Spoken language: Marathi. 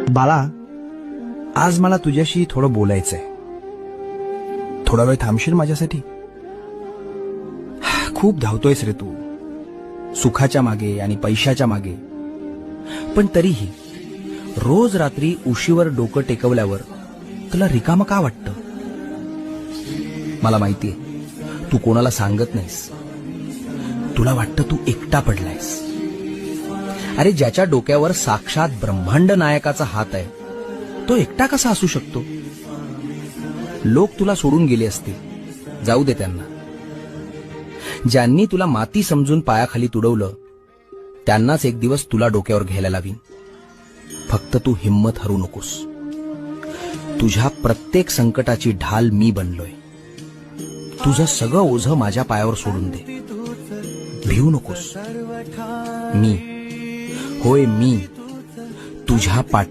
बाळा, आज मला तुझ्याशी थोडं बोलायचंय. थोडा वेळ थांबशील माझ्यासाठी? खूप धावतोयस रे तू, सुखाच्या मागे आणि पैशाच्या मागे. पण तरीही रोज रात्री उशीवर डोकं टेकवल्यावर तुला रिकामं का वाटतं? मला माहितीये, तू कोणाला सांगत नाहीस. तुला वाटतं तू एकटा पडलायस. अरे, ज्याच्या डोक्यावर साक्षात ब्रह्मांड नायकाचा हात आहे, तो एकटा कसा असू शकतो? लोक तुला सोडून गेले असतील, जाऊ दे त्यांना. ज्यांनी तुला माती समजून पायाखाली तुडवलं, त्यांनाच एक दिवस तुला डोक्यावर घ्यायला लावीन. फक्त तू हिम्मत हरू नकोस. तुझ्या प्रत्येक संकटाची ढाल मी बनलोय. तुझं सगळं ओझं माझ्या पायावर सोडून दे. भिवू नकोस. मी, होय मी, तुझ्या पाठी